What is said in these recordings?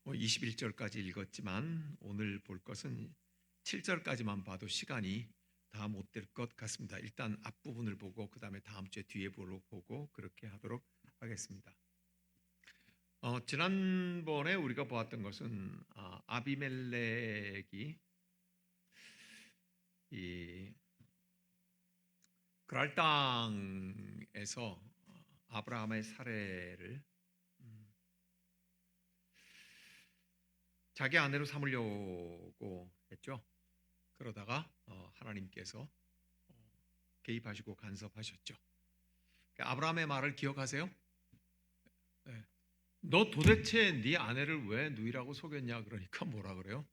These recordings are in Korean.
21절까지 읽었지만 오늘 볼 것은 7절까지만 봐도 시간이 다 못 될 것 같습니다. 일단 앞부분을 보고 그 다음에 다음 주에 뒤에 보고 그렇게 하도록 하겠습니다. 지난번에 우리가 보았던 것은 아비멜렉이 이 그랄 땅에서 아브라함의 사례를 자기 아내로 삼으려고 했죠. 그러다가 하나님께서 개입하시고 간섭하셨죠. 아브라함의 말을 기억하세요? 네. 너 도대체 네 아내를 왜 누이라고 속였냐? 그러니까 뭐라 그래요?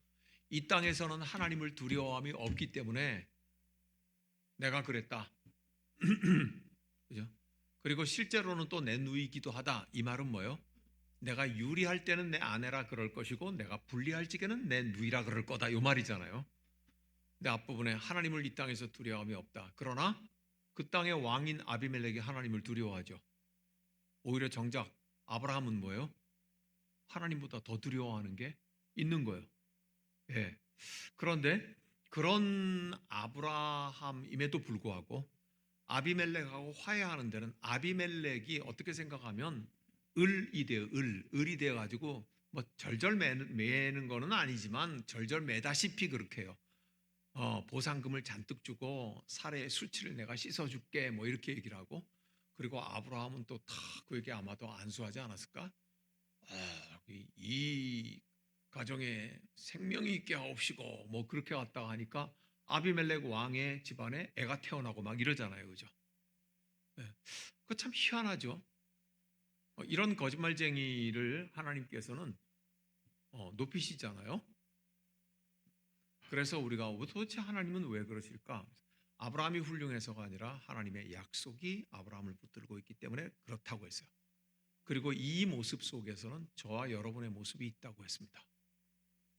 이 땅에서는 하나님을 두려워함이 없기 때문에 내가 그랬다. 그죠? 그리고 실제로는 또 내 누이기도 하다. 이 말은 뭐예요? 내가 유리할 때는 내 아내라 그럴 것이고 내가 불리할 적에는 내 누이라 그럴 거다. 이 말이잖아요. 근데 앞부분에 하나님을 이 땅에서 두려워함이 없다. 그러나 그 땅의 왕인 아비멜렉이 하나님을 두려워하죠. 오히려 정작 아브라함은 뭐예요? 하나님보다 더 두려워하는 게 있는 거예요. 예. 그런데 그런 아브라함임에도 불구하고 아비멜렉하고 화해하는 데는 아비멜렉이 어떻게 생각하면 을이 돼요. 을이 되어 가지고 뭐 절절 매는 거는 아니지만 절절 매다시피 그렇게 해요. 보상금을 잔뜩 주고 사례의 수치를 내가 씻어줄게 뭐 이렇게 얘기를 하고, 그리고 아브라함은 또 다 그에게 아마도 안수하지 않았을까? 이 가정에 생명이 있게 하옵시고 뭐 그렇게 왔다가 하니까 아비멜렉 왕의 집안에 애가 태어나고 막 이러잖아요. 그죠? 네. 그거 참 희한하죠. 이런 거짓말쟁이를 하나님께서는 높이시잖아요. 그래서 우리가 도대체 하나님은 왜 그러실까? 아브라함이 훌륭해서가 아니라 하나님의 약속이 아브라함을 붙들고 있기 때문에 그렇다고 했어요. 그리고 이 모습 속에서는 저와 여러분의 모습이 있다고 했습니다.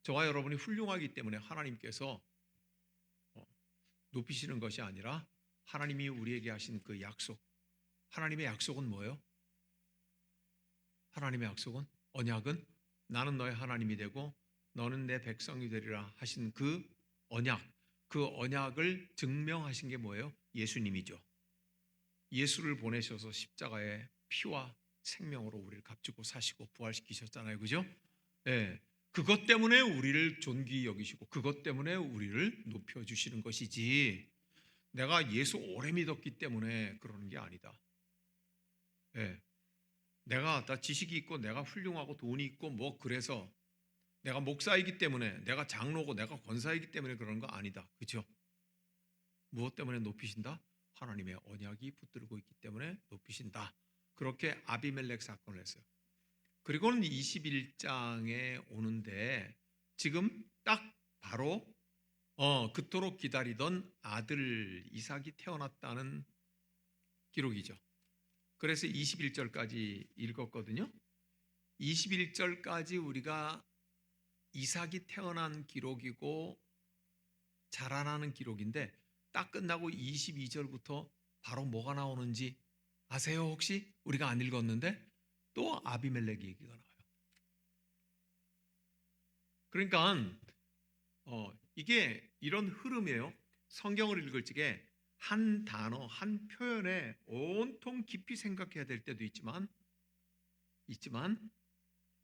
저와 여러분이 훌륭하기 때문에 하나님께서 높이시는 것이 아니라 하나님이 우리에게 하신 그 약속, 하나님의 약속은 뭐예요? 하나님의 약속은, 언약은 나는 너의 하나님이 되고 너는 내 백성이 되리라 하신 그 언약, 그 언약을 증명하신 게 뭐예요? 예수님이죠. 예수를 보내셔서 십자가의 피와 생명으로 우리를 값주고 사시고 부활시키셨잖아요. 그죠? 예. 그것 때문에 우리를 존귀히 여기시고 그것 때문에 우리를 높여주시는 것이지, 내가 예수 오래 믿었기 때문에 그러는 게 아니다. 예. 내가 다 지식이 있고 내가 훌륭하고 돈이 있고 뭐 그래서 내가 목사이기 때문에, 내가 장로고 내가 권사이기 때문에 그러는 거 아니다. 그렇죠? 무엇 때문에 높이신다? 하나님의 언약이 붙들고 있기 때문에 높이신다. 그렇게 아비멜렉 사건을 했어요. 그리고는 21장에 오는데 지금 딱 바로 그토록 기다리던 아들 이삭이 태어났다는 기록이죠. 그래서 21절까지 읽었거든요. 21절까지 우리가 이삭이 태어난 기록이고 자라나는 기록인데, 딱 끝나고 22절부터 바로 뭐가 나오는지 아세요 혹시? 우리가 안 읽었는데 또 아비멜렉 얘기가 나와요. 그러니까 이게 이런 흐름이에요. 성경을 읽을 적에 한 단어, 한 표현에 온통 깊이 생각해야 될 때도 있지만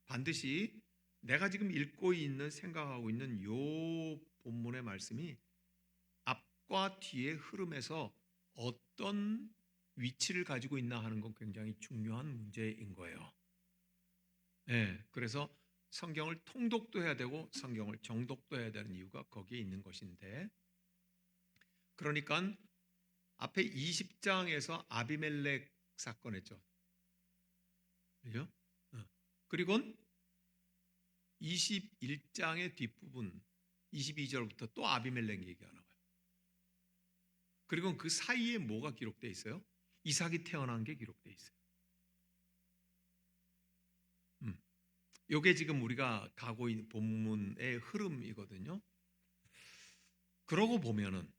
반드시 내가 지금 읽고 있는, 생각하고 있는 요 본문의 말씀이 앞과 뒤의 흐름에서 어떤 위치를 가지고 있나 하는 건 굉장히 중요한 문제인 거예요. 네, 그래서 성경을 통독도 해야 되고 성경을 정독도 해야 되는 이유가 거기에 있는 것인데, 그러니까 앞에 20장에서 아비멜렉 사건 했죠. 그죠? 그리고 21장의 뒷부분 22절부터 또 아비멜렉 얘기가 나와요. 그리고 그 사이에 뭐가 기록되어 있어요? 이삭이 태어난 게 기록되어 있어요. 이게 지금 우리가 가고 있는 본문의 흐름이거든요. 그러고 보면은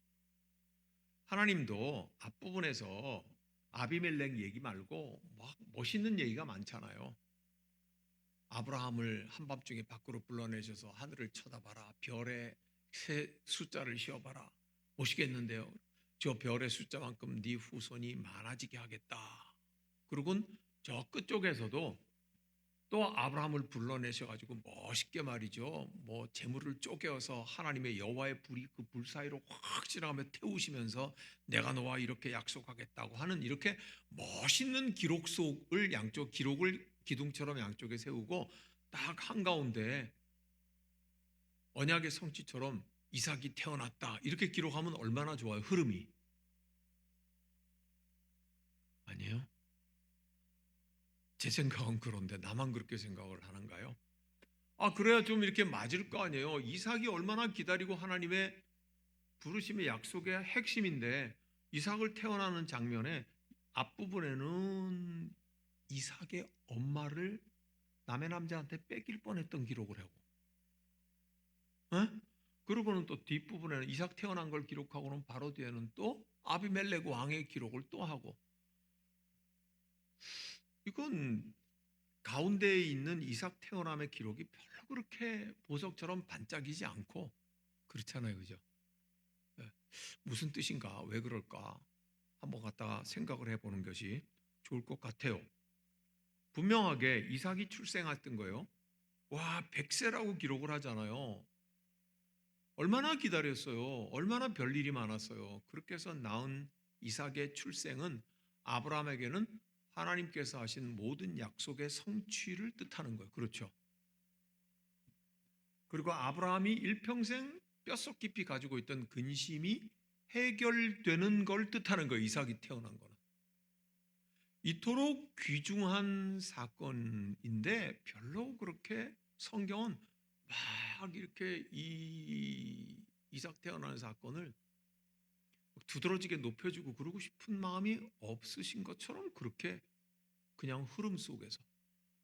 하나님도 앞부분에서 아비멜렉 얘기 말고 막 멋있는 얘기가 많잖아요. 아브라함을 한밤중에 밖으로 불러내셔서 하늘을 쳐다봐라, 별의 숫자를 세어봐라, 보시겠는데요, 저 별의 숫자만큼 네 후손이 많아지게 하겠다. 그리고는 저 끝쪽에서도 또 아브라함을 불러내셔가지고 멋있게 말이죠, 뭐 재물을 쪼개어서 하나님의 여호와의 불이 그 불 사이로 확 지나가며 태우시면서 내가 너와 이렇게 약속하겠다고 하는 이렇게 멋있는 기록 속을, 양쪽 기록을 기둥처럼 양쪽에 세우고 딱 한가운데 언약의 성취처럼 이삭이 태어났다 이렇게 기록하면 얼마나 좋아요. 흐름이. 아니에요? 제 생각은 그런데 나만 그렇게 생각을 하는가요? 그래야 좀 이렇게 맞을 거 아니에요. 이삭이 얼마나 기다리고 하나님의 부르심의 약속의 핵심인데, 이삭을 태어나는 장면에 앞부분에는 이삭의 엄마를 남의 남자한테 뺏길 뻔했던 기록을 하고, 에? 그러고는 또 뒷부분에는 이삭 태어난 걸 기록하고는 바로 뒤에는 또 아비멜렉 왕의 기록을 또 하고, 이건 가운데에 있는 이삭 태어남의 기록이 별로 그렇게 보석처럼 반짝이지 않고 그렇잖아요, 그죠? 예. 무슨 뜻인가, 왜 그럴까 한번 갖다가 생각을 해보는 것이 좋을 것 같아요. 분명하게 이삭이 출생했던 거예요. 와, 100세라고 기록을 하잖아요. 얼마나 기다렸어요. 얼마나 별일이 많았어요. 그렇게 해서 낳은 이삭의 출생은 아브라함에게는 하나님께서 하신 모든 약속의 성취를 뜻하는 거예요. 그렇죠? 그리고 아브라함이 일평생 뼛속 깊이 가지고 있던 근심이 해결되는 걸 뜻하는 거예요. 이삭이 태어난 거는. 이토록 귀중한 사건인데 별로 그렇게 성경은 막 이렇게 이삭 태어나는 사건을 두드러지게 높여주고 그러고 싶은 마음이 없으신 것처럼, 그렇게 그냥 흐름 속에서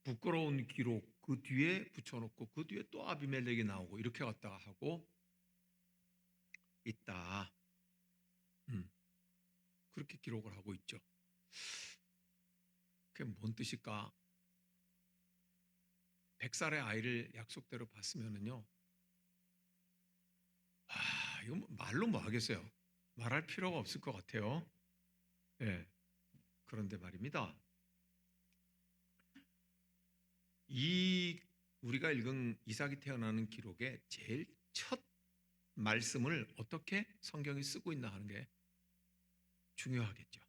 부끄러운 기록 그 뒤에 붙여놓고 그 뒤에 또 아비멜렉이 나오고 이렇게 갔다가 하고 있다. 그렇게 기록을 하고 있죠. 그게 뭔 뜻일까? 100살의 아이를 약속대로 봤으면은요, 이거 말로 뭐 하겠어요? 말할 필요가 없을 것 같아요. 예. 그런데 말입니다. 이 우리가 읽은 이삭이 태어나는 기록의 제일 첫 말씀을 어떻게 성경이 쓰고 있나 하는 게 중요하겠죠.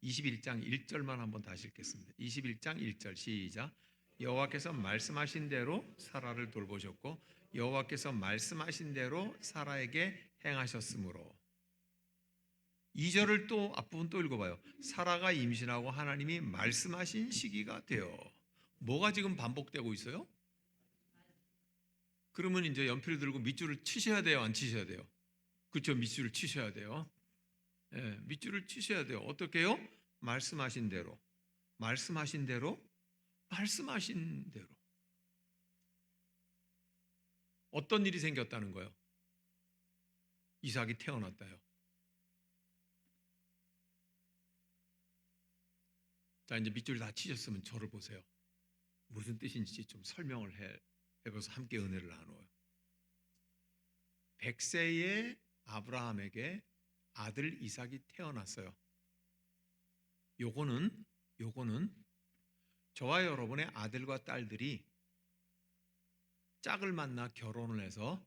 21장 1절만 한번 다시 읽겠습니다. 21장 1절 시작. 여호와께서 말씀하신 대로 사라를 돌보셨고 여호와께서 말씀하신 대로 사라에게 행하셨으므로. 2절을 또 앞부분 또 읽어봐요. 사라가 임신하고 하나님이 말씀하신 시기가 되어. 뭐가 지금 반복되고 있어요? 그러면 이제 연필을 들고 밑줄을 치셔야 돼요, 안 치셔야 돼요? 그렇죠, 밑줄을 치셔야 돼요. 예, 밑줄을 치셔야 돼요. 어떻게 해요? 말씀하신 대로, 말씀하신 대로, 말씀하신 대로. 어떤 일이 생겼다는 거예요? 이삭이 태어났다요. 자, 이제 밑줄 다 치셨으면 저를 보세요. 무슨 뜻인지 좀 설명을 해봐서 함께 은혜를 나누어요. 100세의 아브라함에게 아들 이삭이 태어났어요. 요거는 저와 여러분의 아들과 딸들이 짝을 만나 결혼을 해서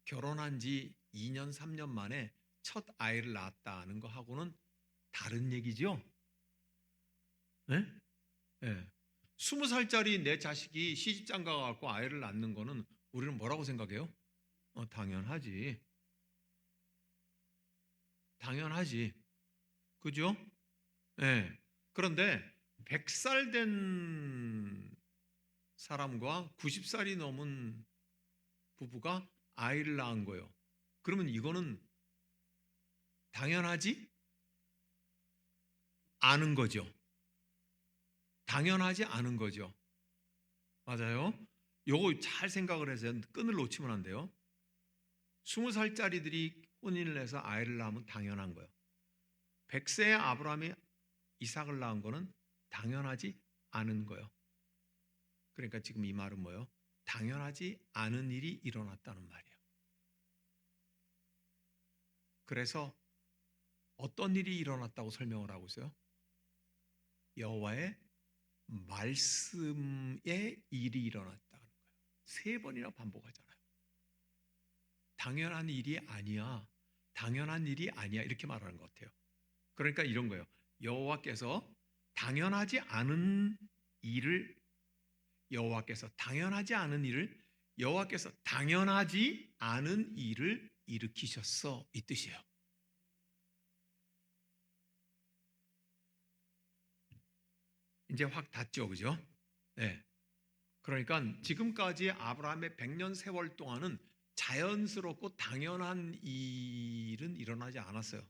결혼한 지 2년 3년 만에 첫 아이를 낳았다는 거하고는 다른 얘기죠. 네? 네. 20살짜리 내 자식이 시집장가 갖고 아이를 낳는 거는 우리는 뭐라고 생각해요? 당연하지. 당연하지. 그죠? 네. 그런데 100살 된 사람과 90살이 넘은 부부가 아이를 낳은 거예요. 그러면 이거는 당연하지 않은 거죠. 당연하지 않은 거죠. 맞아요. 요거 잘 생각을 해서 끈을 놓치면 안 돼요. 20살짜리들이 혼인을 해서 아이를 낳으면 당연한 거예요. 100세의 아브라함이 이삭을 낳은 거는 당연하지 않은 거예요. 그러니까 지금 이 말은 뭐예요? 당연하지 않은 일이 일어났다는 말이에요. 그래서 어떤 일이 일어났다고 설명을 하고 있어요? 여호와의 말씀의 일이 일어났다는 거예요. 3번이나 반복하잖아요. 당연한 일이 아니야. 당연한 일이 아니야. 이렇게 말하는 것 같아요. 그러니까 이런 거예요. 여호와께서 당연하지 않은 일을 여호와께서 당연하지 않은 일을 여호와께서 당연하지 않은 일을 일으키셨어. 이 뜻이에요. 이제 확 닿죠. 그죠? 네. 그러니까 지금까지 아브라함의 100년 세월 동안은 자연스럽고 당연한 일은 일어나지 않았어요.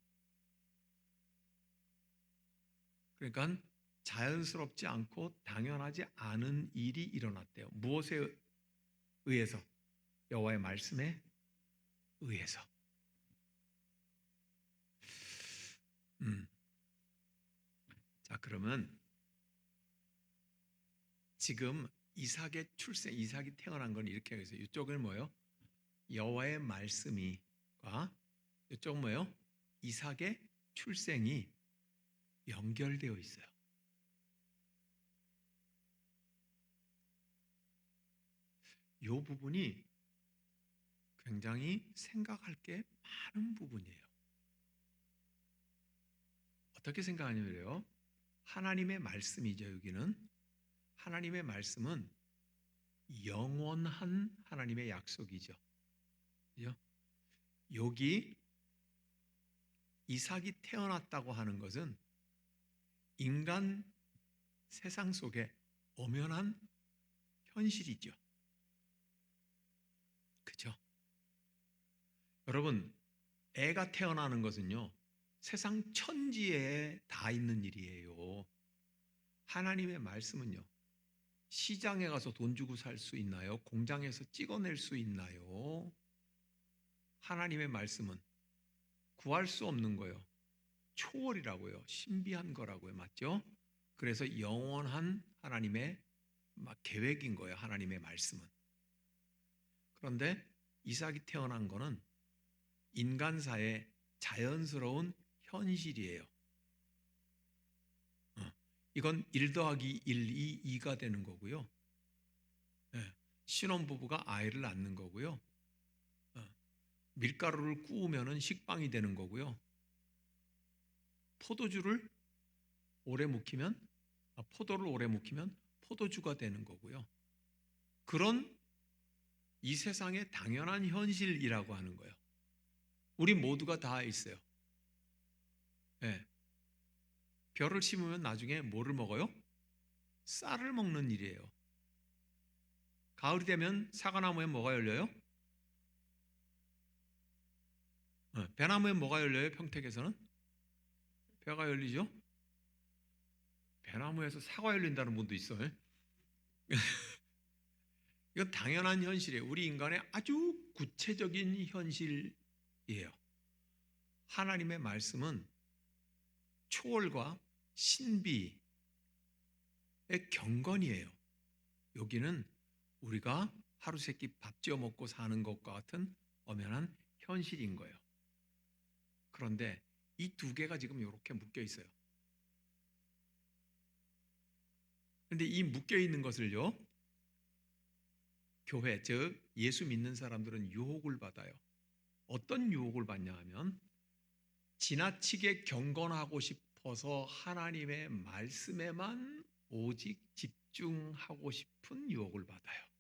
그러니까 자연스럽지 않고 당연하지 않은 일이 일어났대요. 무엇에 의해서? 여호와의 말씀에 의해서. 자, 그러면 지금 이삭의 출생, 이삭이 태어난 건 이렇게 해서 이쪽은 뭐예요? 여호와의 말씀이과 이쪽은 뭐예요? 이삭의 출생이 연결되어 있어요. 이 부분이 굉장히 생각할 게 많은 부분이에요. 어떻게 생각하냐면요. 하나님의 말씀이죠. 여기는 하나님의 말씀은 영원한 하나님의 약속이죠. 그죠? 여기 이삭이 태어났다고 하는 것은 인간 세상 속에 엄연한 현실이죠. 그죠? 여러분, 애가 태어나는 것은요, 세상 천지에 다 있는 일이에요. 하나님의 말씀은요, 시장에 가서 돈 주고 살 수 있나요? 공장에서 찍어낼 수 있나요? 하나님의 말씀은 구할 수 없는 거예요. 초월이라고요. 신비한 거라고요. 맞죠? 그래서 영원한 하나님의 계획인 거예요. 하나님의 말씀은. 그런데 이삭이 태어난 거는 인간사의 자연스러운 현실이에요. 이건 1 더하기 1, 2가 되는 거고요. 신혼부부가 아이를 낳는 거고요. 밀가루를 구우면 식빵이 되는 거고요. 포도주를 오래 묵히면 포도를 오래 묵히면 포도주가 되는 거고요. 그런 이 세상의 당연한 현실이라고 하는 거예요. 우리 모두가 다 있어요. 네. 벼를 심으면 나중에 뭐를 먹어요? 쌀을 먹는 일이에요. 가을이 되면 사과나무에 뭐가 열려요? 배나무에 뭐가 열려요? 평택에서는? 벼가 열리죠? 배나무에서 사과 열린다는 분도 있어요. 이건 당연한 현실이에요. 우리 인간의 아주 구체적인 현실이에요. 하나님의 말씀은 초월과 신비의 경건이에요. 여기는 우리가 하루 세끼 밥 지어 먹고 사는 것과 같은 엄연한 현실인 거예요. 그런데 이 2개가 지금 이렇게 묶여 있어요. 그런데 이 묶여 있는 것을요, 교회, 즉 예수 믿는 사람들은 유혹을 받아요. 어떤 유혹을 받냐 하면 지나치게 경건하고 싶어서 하나님의 말씀에만 오직 집중하고 싶은 유혹을 받아요.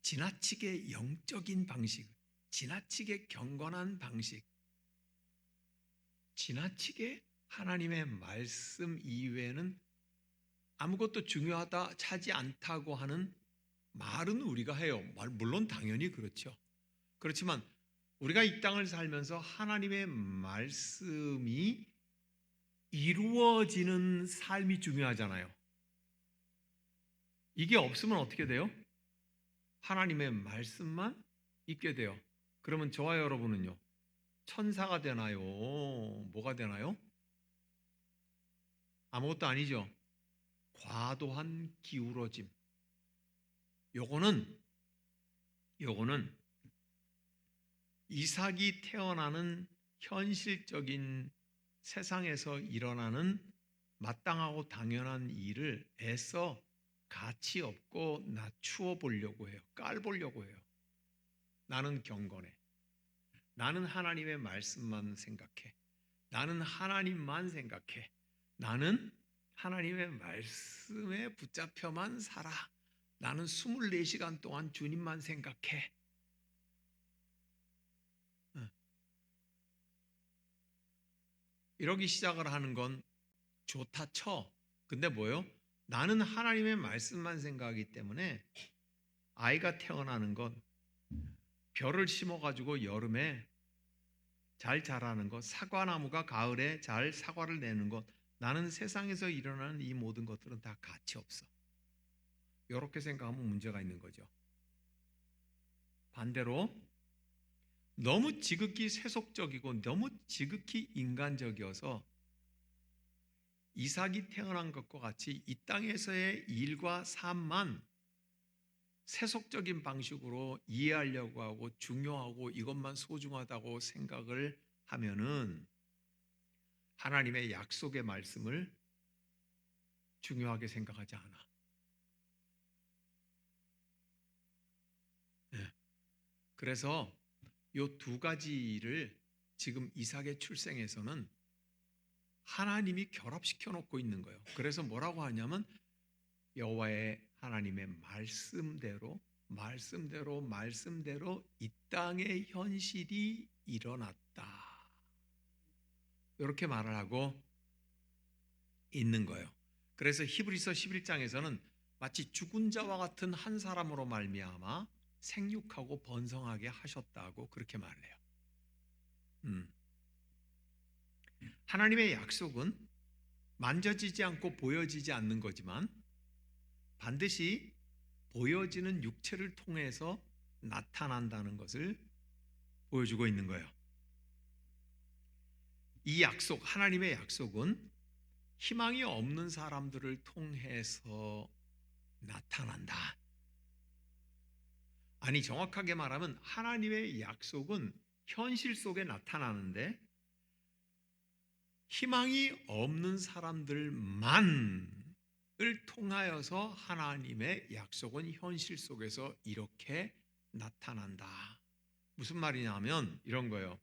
지나치게 영적인 방식, 지나치게 경건한 방식, 지나치게 하나님의 말씀 이외에는 아무것도 중요하다, 차지 않다고 하는 말은 우리가 해요. 물론 당연히 그렇죠. 그렇지만 우리가 이 땅을 살면서 하나님의 말씀이 이루어지는 삶이 중요하잖아요. 이게 없으면 어떻게 돼요? 하나님의 말씀만 있게 돼요. 그러면 저와 여러분은요, 천사가 되나요? 뭐가 뭐가 되나요? 아무것도 아니죠. 과도한 기울어짐. 요거는 이삭이 태어나는 현실적인 세상에서 일어나는 마땅하고 당연한 일을 애써 가치 없고 낮추어 보려고 해요. 깔보려고 해요. 나는 경건해. 나는 하나님의 말씀만 생각해. 나는 하나님만 생각해. 나는 하나님의 말씀에 붙잡혀만 살아. 나는 24시간 동안 주님만 생각해. 이러기 시작을 하는 건 좋다 쳐. 근데 뭐요? 나는 하나님의 말씀만 생각하기 때문에 아이가 태어나는 건 벼를 심어가지고 여름에 잘 자라는 것, 사과나무가 가을에 잘 사과를 내는 것, 나는 세상에서 일어나는 이 모든 것들은 다 가치 없어. 이렇게 생각하면 문제가 있는 거죠. 반대로 너무 지극히 세속적이고 너무 지극히 인간적이어서 이삭이 태어난 것과 같이 이 땅에서의 일과 삶만 세속적인 방식으로 이해하려고 하고 중요하고 이것만 소중하다고 생각을 하면은 하나님의 약속의 말씀을 중요하게 생각하지 않아. 네. 그래서 이 두 가지를 지금 이삭의 출생에서는 하나님이 결합시켜 놓고 있는 거예요. 그래서 뭐라고 하냐면 여호와의 하나님의 말씀대로 이 땅의 현실이 일어났다. 이렇게 말을 하고 있는 거예요. 그래서 히브리서 11장에서는 마치 죽은 자와 같은 한 사람으로 말미암아 생육하고 번성하게 하셨다고 그렇게 말을 해요. 하나님의 약속은 만져지지 않고 보여지지 않는 거지만 반드시 보여지는 육체를 통해서 나타난다는 것을 보여주고 있는 거예요. 이 약속, 하나님의 약속은 희망이 없는 사람들을 통해서 나타난다. 아니, 정확하게 말하면 하나님의 약속은 현실 속에 나타나는데 희망이 없는 사람들만을 통하여서 하나님의 약속은 현실 속에서 이렇게 나타난다. 무슨 말이냐면 이런 거예요.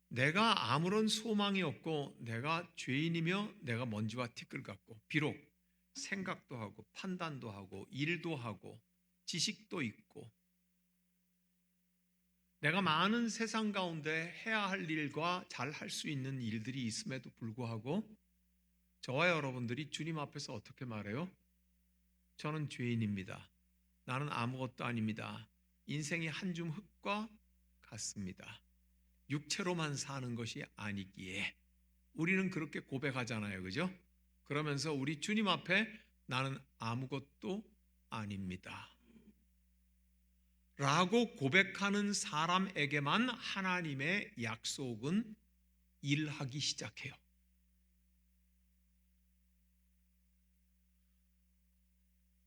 내가 아무런 소망이 없고 내가 죄인이며 내가 먼지와 티끌 같고 비록 생각도 하고 판단도 하고 일도 하고 지식도 있고 내가 많은 세상 가운데 해야 할 일과 잘 할 수 있는 일들이 있음에도 불구하고 저와 여러분들이 주님 앞에서 어떻게 말해요? 저는 죄인입니다. 나는 아무것도 아닙니다. 인생이 한 줌 흙과 같습니다. 육체로만 사는 것이 아니기에 우리는 그렇게 고백하잖아요. 그죠? 그러면서 우리 주님 앞에 나는 아무것도 아닙니다. 라고 고백하는 사람에게만 하나님의 약속은 일하기 시작해요.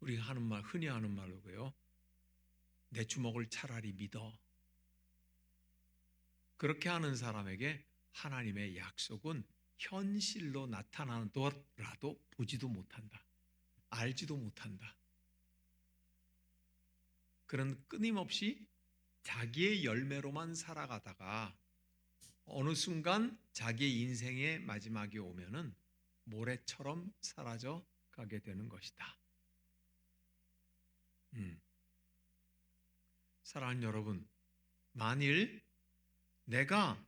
우리가 하는 말, 흔히 하는 말로요. 내 주먹을 차라리 믿어. 그렇게 하는 사람에게 하나님의 약속은 현실로 나타나더라도 보지도 못한다. 알지도 못한다. 그런 끊임없이 자기의 열매로만 살아가다가 어느 순간 자기의 인생의 마지막이 오면은 모래처럼 사라져 가게 되는 것이다. 사랑하는 여러분, 만일 내가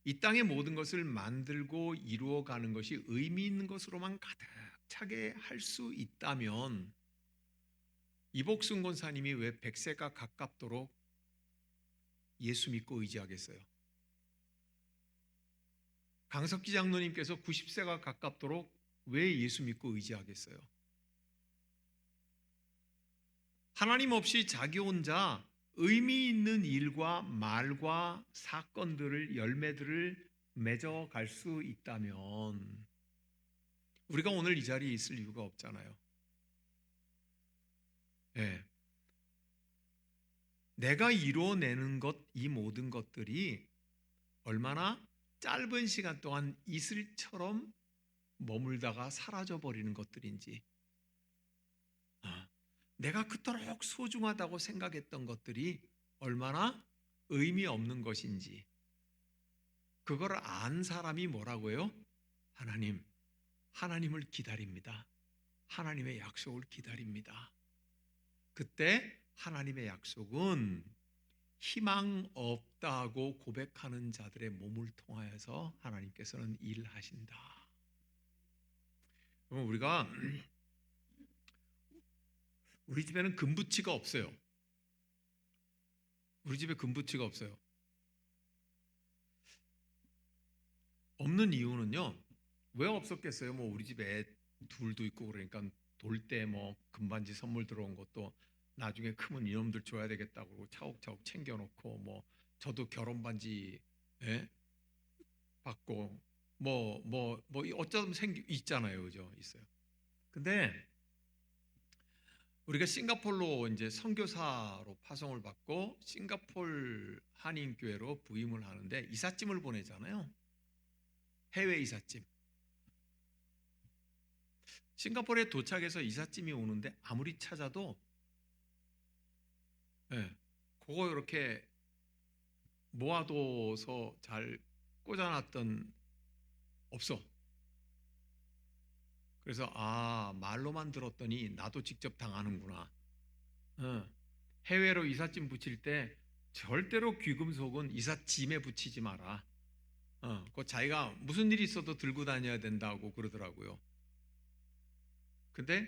이 땅의 모든 것을 만들고 이루어가는 것이 의미 있는 것으로만 가득 차게 할 수 있다면 이복순 권사님이 왜 100세가 가깝도록 예수 믿고 의지하겠어요? 강석기 장로님께서 90세가 가깝도록 왜 예수 믿고 의지하겠어요? 하나님 없이 자기 혼자 의미 있는 일과 말과 사건들을 열매들을 맺어갈 수 있다면 우리가 오늘 이 자리에 있을 이유가 없잖아요. 예. 내가 이루어내는 것, 이 모든 것들이 얼마나 짧은 시간 동안 이슬처럼 머물다가 사라져 버리는 것들인지, 내가 그토록 소중하다고 생각했던 것들이 얼마나 의미 없는 것인지, 그걸 안 사람이 뭐라고요? 하나님을 기다립니다. 하나님의 약속을 기다립니다. 그때 하나님의 약속은 희망 없다고 고백하는 자들의 몸을 통하여서 하나님께서는 일하신다. 그럼 우리 집에는 금붙이가 없어요. 우리 집에 금붙이가 없어요. 없는 이유는요. 왜 없었겠어요? 뭐 우리 집에 애 둘도 있고 그러니까 돌 때 뭐 금반지 선물 들어온 것도 나중에 크면 이놈들 줘야 되겠다고 차곡차곡 챙겨놓고, 뭐 저도 결혼 반지 받고 뭐 어쩌면 있잖아요, 그죠? 있어요. 근데 우리가 싱가포르로 이제 선교사로 파송을 받고 싱가포르 한인교회로 부임을 하는데 이삿짐을 보내잖아요. 해외 이삿짐. 싱가포르에 도착해서 이삿짐이 오는데 아무리 찾아도 그거 이렇게 모아둬서 잘 꽂아놨던 없어. 그래서 말로만 들었더니 나도 직접 당하는구나. 해외로 이삿짐 붙일 때 절대로 귀금속은 이삿짐에 붙이지 마라. 그 자기가 무슨 일이 있어도 들고 다녀야 된다고 그러더라고요. 근데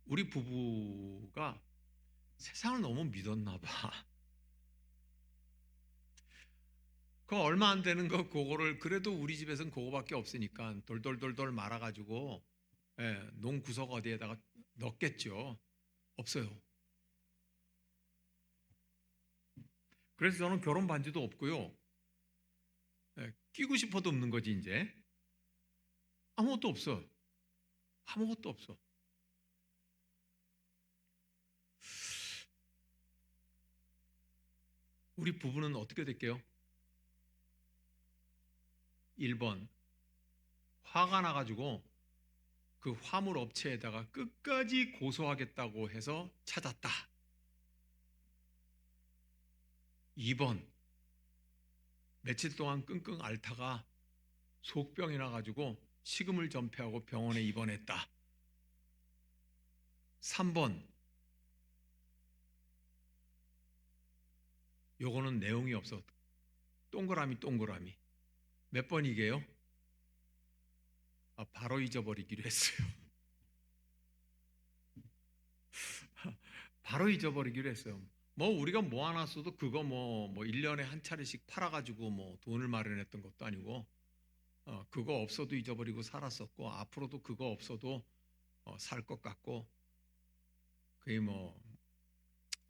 우리 부부가 세상을 너무 믿었나 봐. 그 얼마 안 되는 그거를 그래도 우리 집에서는 그거밖에 없으니까 돌돌돌돌 말아가지고 농 구석 어디에다가 넣겠죠. 없어요. 그래서 저는 결혼 반지도 없고요. 끼고 싶어도 없는 거지 이제. 아무것도 없어. 아무것도 없어. 우리 부부는 어떻게 될게요? 1번 화가 나가지고 그 화물 업체에다가 끝까지 고소하겠다고 해서 찾았다. 2번 며칠 동안 끙끙 앓다가 속병이 나가지고 식음을 전폐하고 병원에 입원했다. 3번 요거는 내용이 없어. 동그라미 몇 번이게요? 바로 잊어버리기로 했어요. 바로 잊어버리기로 했어요. 뭐 우리가 모아놨어도 그거 뭐 1년에 한 차례씩 팔아가지고 뭐 돈을 마련했던 것도 아니고, 그거 없어도 잊어버리고 살았었고, 앞으로도 그거 없어도 살 것 같고, 그게 뭐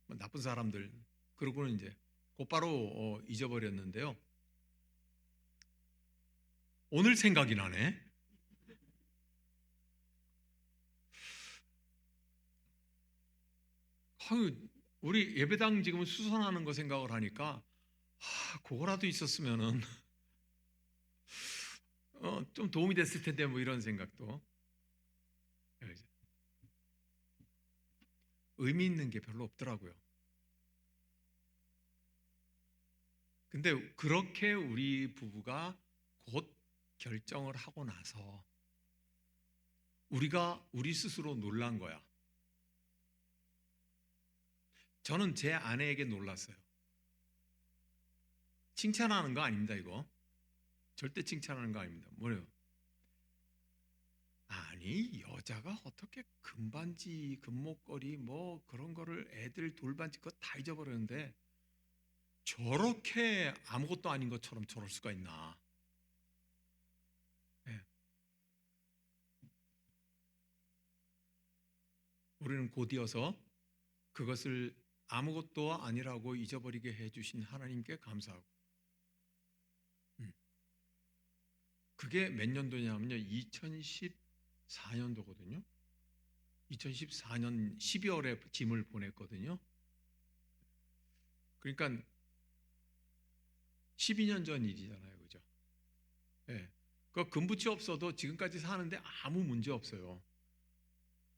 나쁜 사람들. 그러고는 이제 곧바로 잊어버렸는데요. 오늘 생각이 나네. 우리 예배당 지금 수선하는 거 생각을 하니까 그거라도 있었으면은 좀 도움이 됐을 텐데 뭐 이런 생각도. 의미 있는 게 별로 없더라고요. 근데 그렇게 우리 부부가 곧 결정을 하고 나서 우리 스스로 놀란 거야. 저는 제 아내에게 놀랐어요. 칭찬하는 거 아닙니다, 이거. 절대 칭찬하는 거 아닙니다. 뭐래요? 아니, 여자가 어떻게 금반지, 금목걸이 뭐 그런 거를 애들 돌반지 그거 다 잊어버렸는데 저렇게 아무것도 아닌 것처럼 저럴 수가 있나. 네. 우리는 곧이어서 그것을 아무것도 아니라고 잊어버리게 해주신 하나님께 감사하고, 그게 몇 년도냐면요, 2014년도거든요. 2014년 12월에 짐을 보냈거든요. 그러니까 12년 전 일이잖아요, 그죠? 예. 그 금붙이 없어도 지금까지 사는데 아무 문제 없어요.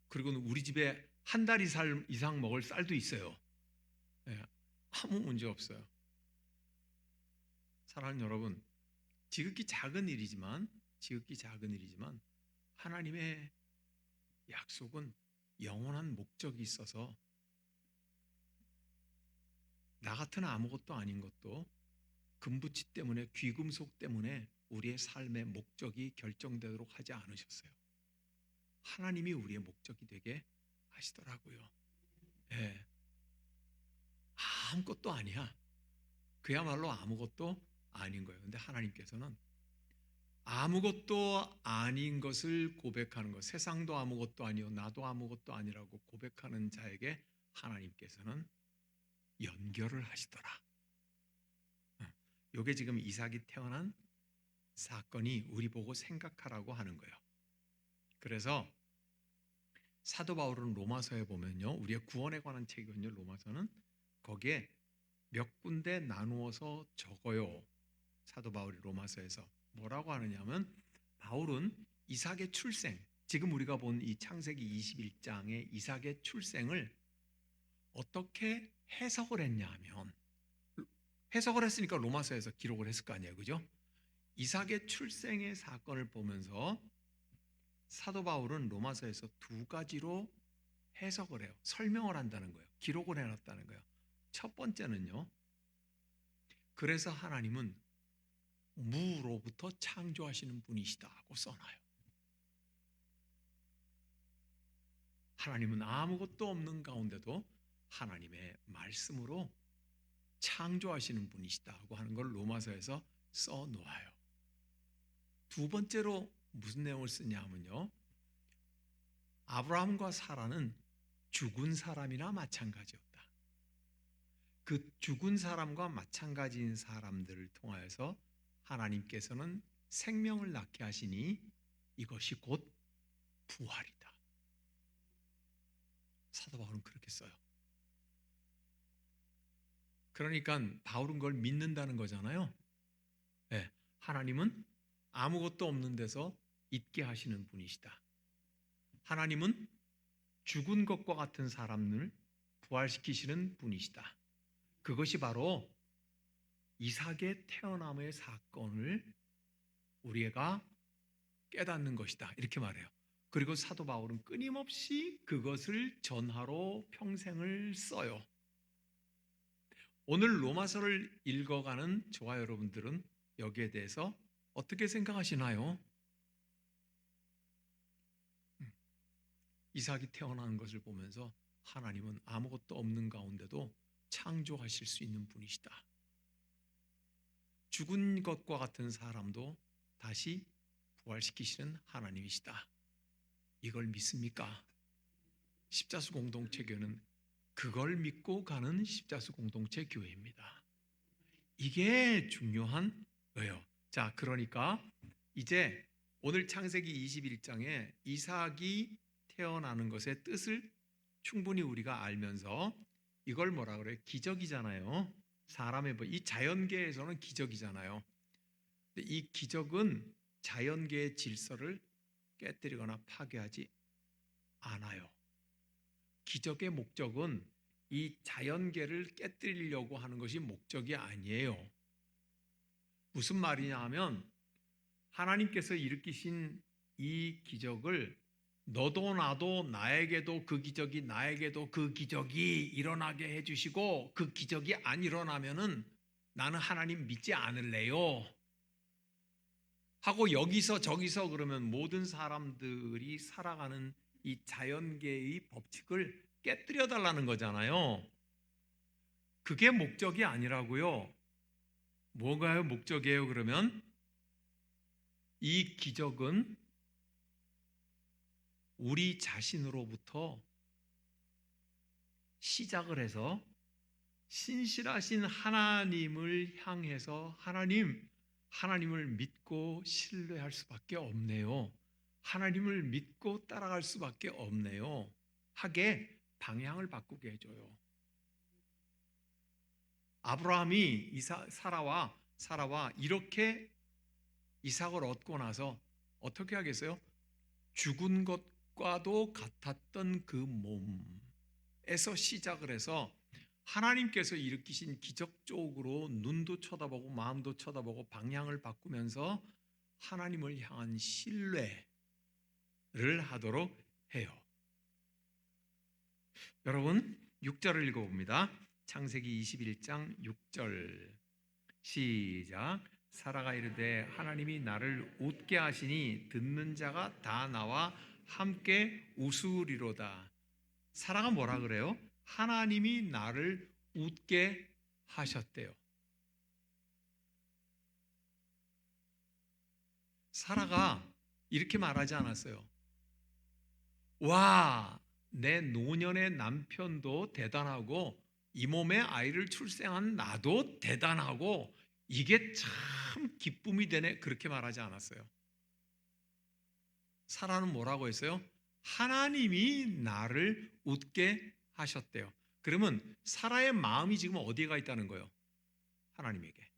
그리고 우리 집에 한 달 이상 먹을 쌀도 있어요. 예. 아무 문제 없어요. 사랑하는 여러분, 지극히 작은 일이지만 하나님의 약속은 영원한 목적이 있어서, 나 같은 아무것도 아닌 것도 금붙이 때문에, 귀금속 때문에 우리의 삶의 목적이 결정되도록 하지 않으셨어요. 하나님이 우리의 목적이 되게 하시더라고요. 예. 아무것도 아니야. 그야말로 아무것도 아닌 거예요. 근데 하나님께서는 아무것도 아닌 것을 고백하는 것, 세상도 아무것도 아니요 나도 아무것도 아니라고 고백하는 자에게 하나님께서는 연결을 하시더라. 이게 지금 이삭이 태어난 사건이 우리 보고 생각하라고 하는 거예요. 그래서 사도 바울은 로마서에 보면요, 우리의 구원에 관한 책이거든요. 로마서는 거기에 몇 군데 나누어서 적어요. 사도 바울이 로마서에서 뭐라고 하느냐면, 바울은 이삭의 출생, 지금 우리가 본 이 창세기 21장의 이삭의 출생을 어떻게 해석을 했냐면, 해석을 했으니까 로마서에서 기록을 했을 거 아니에요, 그죠? 이삭의 출생의 사건을 보면서 사도 바울은 로마서에서 두 가지로 해석을 해요. 설명을 한다는 거예요. 기록을 해놨다는 거예요. 첫 번째는요, 그래서 하나님은 무로부터 창조하시는 분이시다고 써놔요. 하나님은 아무것도 없는 가운데도 하나님의 말씀으로 창조하시는 분이시다고 하는 걸 로마서에서 써놓아요. 두 번째로 무슨 내용을 쓰냐면요, 아브라함과 사라는 죽은 사람이나 마찬가지였다. 그 죽은 사람과 마찬가지인 사람들을 통하여서 하나님께서는 생명을 낳게 하시니 이것이 곧 부활이다. 사도 바울은 그렇게 써요. 그러니까 바울은 그걸 믿는다는 거잖아요. 네, 하나님은 아무것도 없는 데서 있게 하시는 분이시다. 하나님은 죽은 것과 같은 사람을 부활시키시는 분이시다. 그것이 바로 이삭의 태어남의 사건을 우리가 깨닫는 것이다, 이렇게 말해요. 그리고 사도 바울은 끊임없이 그것을 전하러 평생을 써요. 오늘 로마서를 읽어가는 저와 여러분들은 여기에 대해서 어떻게 생각하시나요? 이삭이 태어나는 것을 보면서 하나님은 아무것도 없는 가운데도 창조하실 수 있는 분이시다. 죽은 것과 같은 사람도 다시 부활시키시는 하나님이시다. 이걸 믿습니까? 십자수 공동체 교회는 그걸 믿고 가는 십자수 공동체 교회입니다. 이게 중요한 거예요. 자, 그러니까 이제 오늘 창세기 21장에 이삭이 태어나는 것의 뜻을 충분히 우리가 알면서, 이걸 뭐라 그래요? 기적이잖아요. 사람의 이 자연계에서는 기적이잖아요. 근데 이 기적은 자연계의 질서를 깨뜨리거나 파괴하지 않아요. 기적의 목적은 이 자연계를 깨뜨리려고 하는 것이 목적이 아니에요. 무슨 말이냐 하면, 하나님께서 일으키신 이 기적을 너도 나도 나에게도 그 기적이, 나에게도 그 기적이 일어나게 해주시고, 그 기적이 안 일어나면은 나는 하나님 믿지 않을래요 하고 여기서 저기서 그러면 모든 사람들이 살아가는 이 자연계의 법칙을 깨뜨려 달라는 거잖아요. 그게 목적이 아니라고요. 뭐가요? 목적이에요? 그러면 이 기적은 우리 자신으로부터 시작을 해서 신실하신 하나님을 향해서 하나님을 믿고 신뢰할 수밖에 없네요. 하나님을 믿고 따라갈 수밖에 없네요. 하게 방향을 바꾸게 해줘요. 아브라함이 사라와 이렇게 이삭을 얻고 나서 어떻게 하겠어요? 죽은 것과도 같았던 그 몸에서 시작을 해서 하나님께서 일으키신 기적적으로 눈도 쳐다보고 마음도 쳐다보고 방향을 바꾸면서 하나님을 향한 신뢰를 하도록 해요. 여러분 6절을 읽어봅니다. 창세기 21장 6절 시작. 사라가 이르되 하나님이 나를 웃게 하시니 듣는 자가 다 나와 함께 웃으리로다. 사라가 뭐라 그래요? 하나님이 나를 웃게 하셨대요. 사라가 이렇게 말하지 않았어요. 와, 내 노년의 남편도 대단하고 이 몸에 아이를 출생한 나도 대단하고 이게 참 기쁨이 되네, 그렇게 말하지 않았어요. 사라는 뭐라고 했어요? 하나님이 나를 웃게 하셨대요. 그러면 사라의 마음이 지금 어디에 가 있다는 거예요? 하나님에게.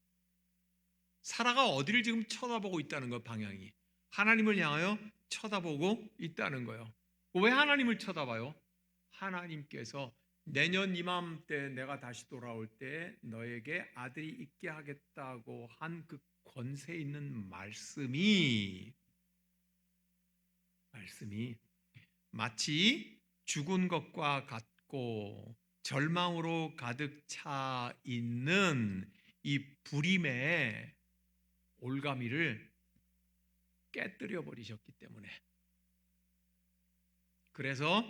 사라가 어디를 지금 쳐다보고 있다는 거예요? 방향이 하나님을 향하여 쳐다보고 있다는 거예요. 왜 하나님을 쳐다봐요? 하나님께서 내년 이맘때 내가 다시 돌아올 때 너에게 아들이 있게 하겠다고 한 그 권세 있는 말씀이 마치 죽은 것과 같고 절망으로 가득 차 있는 이 불임의 올가미를 깨뜨려 버리셨기 때문에, 그래서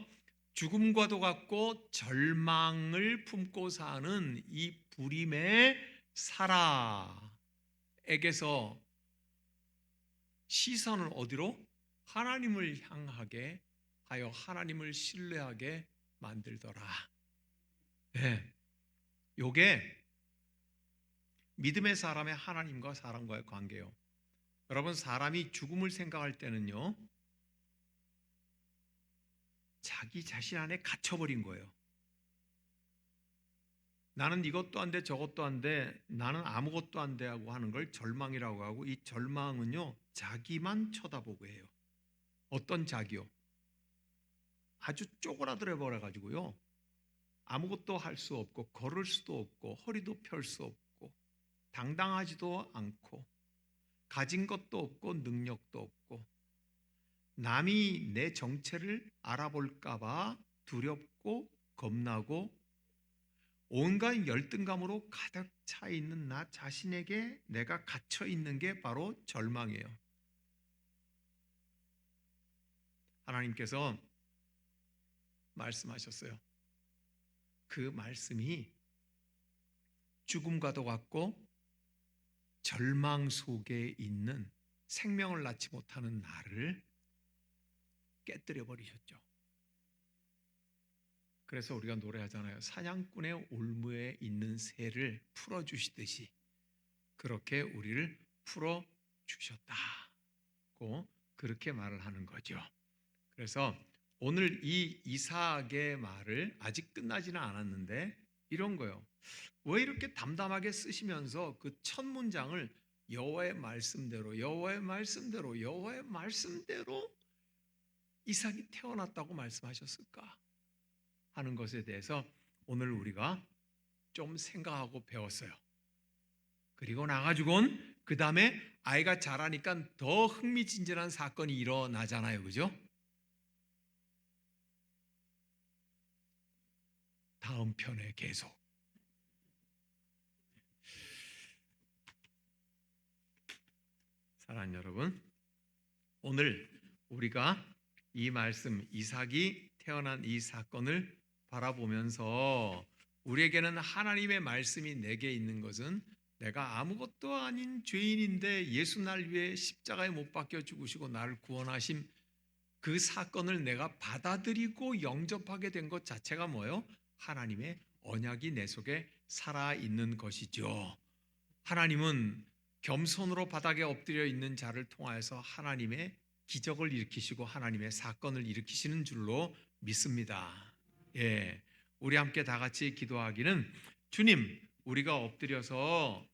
죽음과도 같고 절망을 품고 사는 이 불임의 사라에게서 시선을 어디로? 하나님을 향하게 하여 하나님을 신뢰하게 만들더라. 네, 요게 믿음의 사람의 하나님과 사람과의 관계예요. 여러분, 사람이 죽음을 생각할 때는요, 자기 자신 안에 갇혀버린 거예요. 나는 이것도 안 돼, 저것도 안 돼, 나는 아무것도 안 돼 하고 하는 걸 절망이라고 하고, 이 절망은요, 자기만 쳐다보고 해요. 어떤 자기요? 아주 쪼그라들어 버려가지고요, 아무것도 할 수 없고 걸을 수도 없고 허리도 펼 수 없고 당당하지도 않고 가진 것도 없고 능력도 없고 남이 내 정체를 알아볼까봐 두렵고 겁나고 온갖 열등감으로 가득 차 있는 나 자신에게 내가 갇혀 있는 게 바로 절망이에요. 하나님께서 말씀하셨어요. 그 말씀이 죽음과도 같고 절망 속에 있는 생명을 낳지 못하는 나를 깨뜨려 버리셨죠. 그래서 우리가 노래하잖아요. 사냥꾼의 올무에 있는 새를 풀어주시듯이 그렇게 우리를 풀어주셨다고 그렇게 말을 하는 거죠. 그래서 오늘 이 이삭의 말을 아직 끝나지는 않았는데 이런 거예요. 왜 이렇게 담담하게 쓰시면서 그 첫 문장을 여호와의 말씀대로 여호와의 말씀대로 여호와의 말씀대로 이삭이 태어났다고 말씀하셨을까 하는 것에 대해서 오늘 우리가 좀 생각하고 배웠어요. 그리고 나가지고는 그 다음에 아이가 자라니까 더 흥미진진한 사건이 일어나잖아요. 그죠? 다음 편에 계속. 사랑하는 여러분, 오늘 우리가 이 말씀 이삭이 태어난 이 사건을 바라보면서 우리에게는 하나님의 말씀이 내게 있는 것은 내가 아무것도 아닌 죄인인데 예수 날 위해 십자가에 못 박혀 죽으시고 나를 구원하심, 그 사건을 내가 받아들이고 영접하게 된 것 자체가 뭐예요? 하나님의 언약이 내 속에 살아 있는 것이죠. 하나님은 겸손으로 바닥에 엎드려 있는 자를 통하여서 하나님의 기적을 일으키시고 하나님의 사건을 일으키시는 줄로 믿습니다. 예, 우리 함께 다 같이 기도하기는, 주님, 우리가 엎드려서